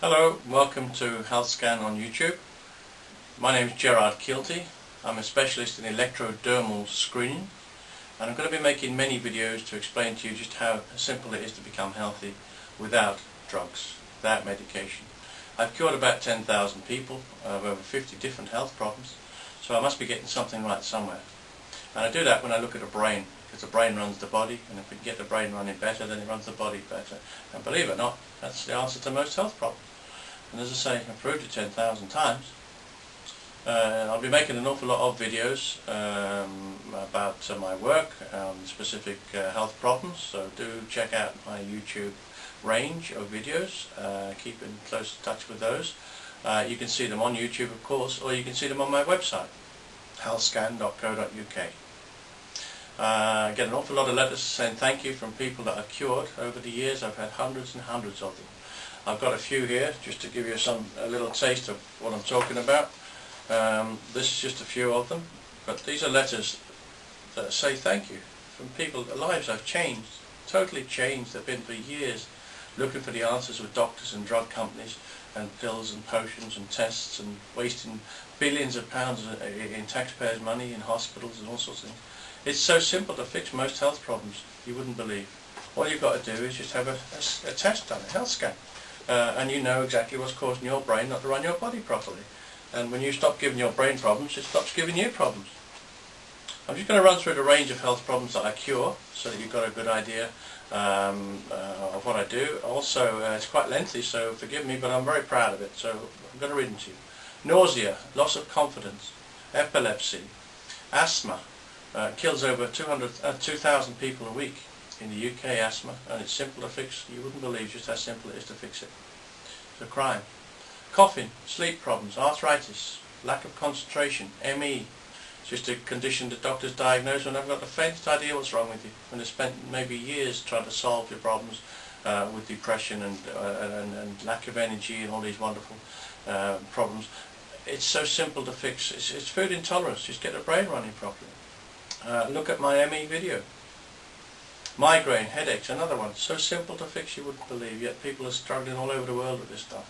Hello, welcome to NETSCAN on YouTube. My name is Gerard Kilty. I'm a specialist in electrodermal screening, and I'm going to be making many videos to explain to you just how simple it is to become healthy without drugs, without medication. I've cured about 10,000 people of over 50 different health problems, so I must be getting something right somewhere. And I do that when I look at the brain, because the brain runs the body, and if we can get the brain running better, then it runs the body better. And believe it or not, that's the answer to most health problems. And as I say, I've proved it 10,000 times. I'll be making an awful lot of videos about my work on specific health problems, so do check out my YouTube range of videos. Keep in close touch with those. You can see them on YouTube, of course, or you can see them on my website, healthscan.co.uk. I get an awful lot of letters saying thank you from people that I've cured over the years. I've had hundreds and hundreds of them. I've got a few here just to give you a little taste of what I'm talking about. This is just a few of them, but these are letters that say thank you from people. Their lives have changed, totally changed. They've been for years looking for the answers with doctors and drug companies and pills and potions and tests and wasting billions of pounds in taxpayers' money in hospitals and all sorts of things. It's so simple to fix most health problems, you wouldn't believe. All you've got to do is just have a test done, a health scan. And you know exactly what's causing your brain not to run your body properly. And when you stop giving your brain problems, it stops giving you problems. I'm just going to run through the range of health problems that I cure, so that you've got a good idea of what I do. Also, it's quite lengthy, so forgive me, but I'm very proud of it, so I'm going to read them to you. Nausea, loss of confidence, epilepsy, asthma, kills over 2,000 people a week. In the UK, asthma, and it's simple to fix. You wouldn't believe just how simple it is to fix it. It's a crime. Coughing, sleep problems, arthritis, lack of concentration, ME. It's just a condition that doctors diagnose when they've got the faintest idea what's wrong with you, when they've spent maybe years trying to solve your problems with depression and lack of energy and all these wonderful problems. It's so simple to fix. It's food intolerance. Just get the brain running properly. Look at my ME video. Migraine, headaches, another one. So simple to fix you wouldn't believe, yet people are struggling all over the world with this stuff.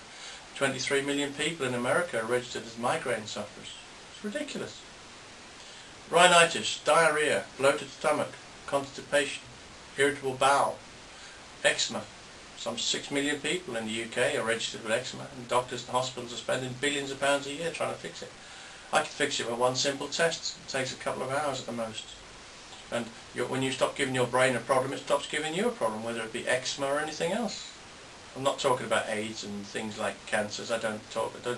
23 million people in America are registered as migraine sufferers. It's ridiculous. Rhinitis, diarrhea, bloated stomach, constipation, irritable bowel, eczema. Some 6 million people in the UK are registered with eczema, and doctors and hospitals are spending billions of pounds a year trying to fix it. I can fix it with one simple test. It takes a couple of hours at the most. And when you stop giving your brain a problem, it stops giving you a problem, whether it be eczema or anything else. I'm not talking about AIDS and things like cancers. I don't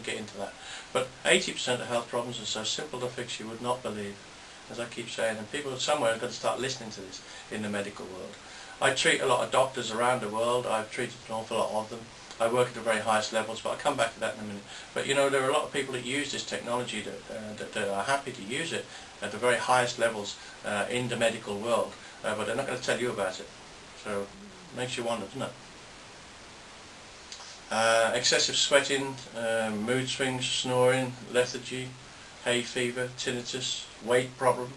get into that. But 80% of health problems are so simple to fix you would not believe, as I keep saying. And people somewhere have got to start listening to this in the medical world. I treat a lot of doctors around the world. I've treated an awful lot of them. I work at the very highest levels, but I'll come back to that in a minute. But you know, there are a lot of people that use this technology that are happy to use it at the very highest levels in the medical world, but they're not going to tell you about it. So it makes you wonder, doesn't it? Excessive sweating, mood swings, snoring, lethargy, hay fever, tinnitus, weight problems,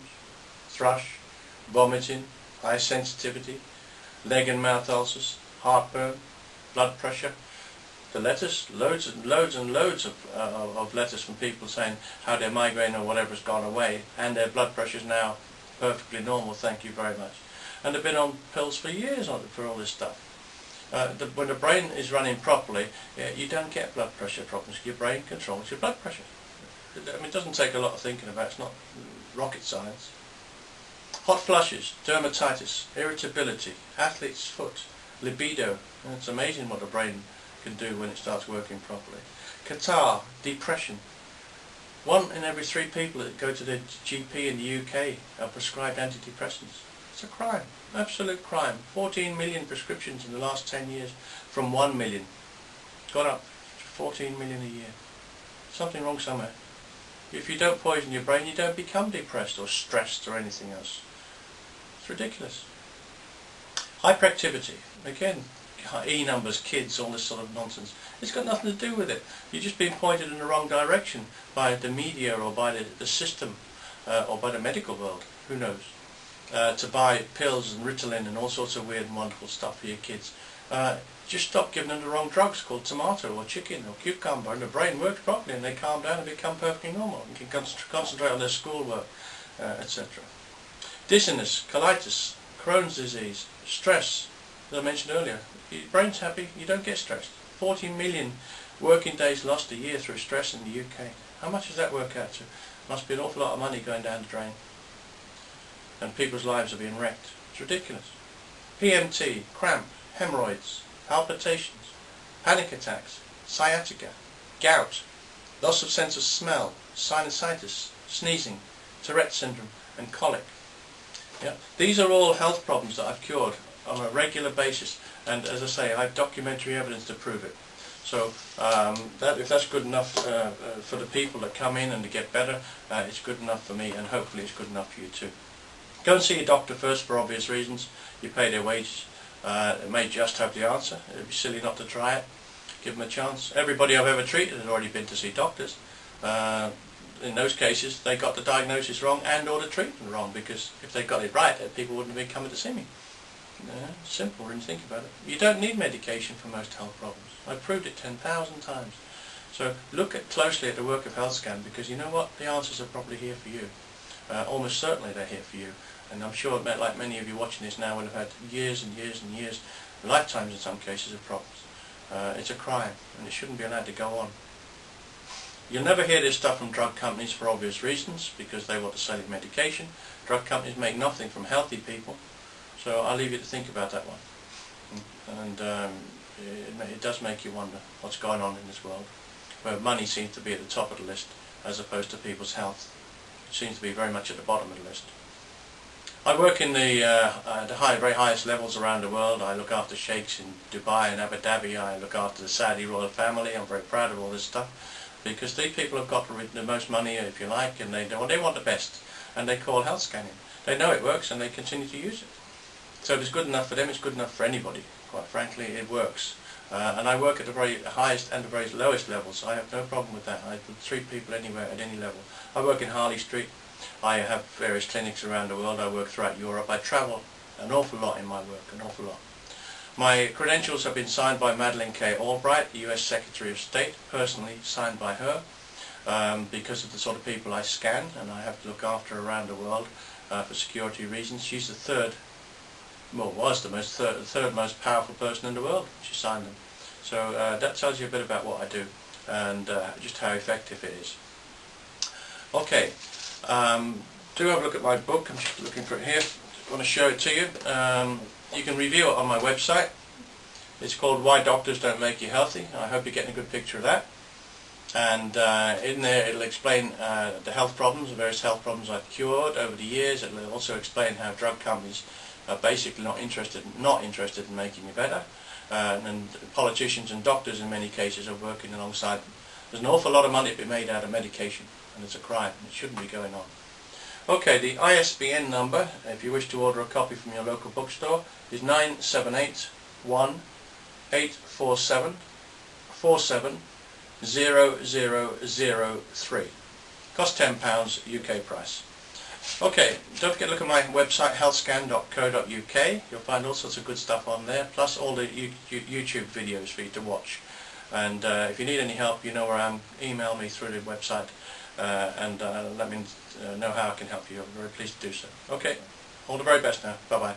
thrush, vomiting, eye sensitivity, leg and mouth ulcers, heartburn, blood pressure. The letters, loads and loads and loads of letters from people saying how their migraine or whatever has gone away and their blood pressure is now perfectly normal, thank you very much. And they've been on pills for years for all this stuff. When the brain is running properly, you don't get blood pressure problems. Your brain controls your blood pressure. I mean, it doesn't take a lot of thinking about. It's not rocket science. Hot flushes, dermatitis, irritability, athlete's foot, libido. And it's amazing what the brain can do when it starts working properly. Catarrh, depression. 1 in every 3 people that go to the GP in the UK are prescribed antidepressants. It's a crime, absolute crime. 14 million prescriptions in the last 10 years from 1 million. Gone up to 14 million a year. Something wrong somewhere. If you don't poison your brain, you don't become depressed or stressed or anything else. It's ridiculous. Hyperactivity, again, E numbers, kids, all this sort of nonsense. It's got nothing to do with it. You're just being pointed in the wrong direction by the media or by the system or by the medical world, who knows, to buy pills and Ritalin and all sorts of weird and wonderful stuff for your kids. just stop giving them the wrong drugs called tomato or chicken or cucumber, and the brain works properly and they calm down and become perfectly normal and can concentrate on their schoolwork, etc. Dizziness, colitis, Crohn's disease, stress, as I mentioned earlier. Your brain's happy, you don't get stressed. 40 million working days lost a year through stress in the UK. How much does that work out to? Must be an awful lot of money going down the drain. And people's lives are being wrecked. It's ridiculous. PMT, cramp, hemorrhoids, palpitations, panic attacks, sciatica, gout, loss of sense of smell, sinusitis, sneezing, Tourette syndrome and colic. Yeah. These are all health problems that I've cured on a regular basis, and as I say, I have documentary evidence to prove it. So if that's good enough for the people that come in and to get better, it's good enough for me, and hopefully it's good enough for you too. Go and see your doctor first for obvious reasons. You pay their wages. It may just have the answer. It would be silly not to try it. Give them a chance. Everybody I've ever treated has already been to see doctors. In those cases, they got the diagnosis wrong and or the treatment wrong, because if they got it right, people wouldn't be coming to see me. Simple when you think about it. You don't need medication for most health problems. I've proved it 10,000 times. So look closely at the work of HealthScan, because you know what? The answers are probably here for you. Almost certainly they're here for you. And I'm sure, like many of you watching this now, will have had years and years and years, lifetimes in some cases, of problems. It's a crime, and it shouldn't be allowed to go on. You'll never hear this stuff from drug companies for obvious reasons, because they want to sell you medication. Drug companies make nothing from healthy people, so I'll leave you to think about that one. And it does make you wonder what's going on in this world, where money seems to be at the top of the list as opposed to people's health. It seems to be very much at the bottom of the list. I work in the very highest levels around the world. I look after sheikhs in Dubai and Abu Dhabi. I look after the Saudi royal family. I'm very proud of all this stuff, because these people have got the most money, if you like, and they want the best, and they call health scanning. They know it works and they continue to use it. So if it's good enough for them, it's good enough for anybody. Quite frankly, it works. And I work at the very highest and the very lowest levels. I have no problem with that. I treat people anywhere at any level. I work in Harley Street. I have various clinics around the world. I work throughout Europe. I travel an awful lot in my work, an awful lot. My credentials have been signed by Madeleine K. Albright, the US Secretary of State, personally signed by her, because of the sort of people I scan and I have to look after around the world for security reasons. She's the third most powerful person in the world. She signed them. So that tells you a bit about what I do and just how effective it is. Okay, do have a look at my book. I'm just looking for it here. I want to show it to you. You can review it on my website. It's called Why Doctors Don't Make You Healthy. I hope you're getting a good picture of that. And in there it'll explain the health problems, the various health problems I've cured over the years. It'll also explain how drug companies are basically not interested in making you better. And politicians and doctors in many cases are working alongside them. There's an awful lot of money to be made out of medication, and it's a crime. It shouldn't be going on. Okay, the ISBN number, if you wish to order a copy from your local bookstore, is 978-1-847-47-0003. Costs £10 UK price. Okay, don't forget to look at my website, healthscan.co.uk. You'll find all sorts of good stuff on there, plus all the YouTube videos for you to watch. And if you need any help, you know where I am. Email me through the website and let me know how I can help you. I'm very pleased to do so. Okay, all the very best now. Bye-bye.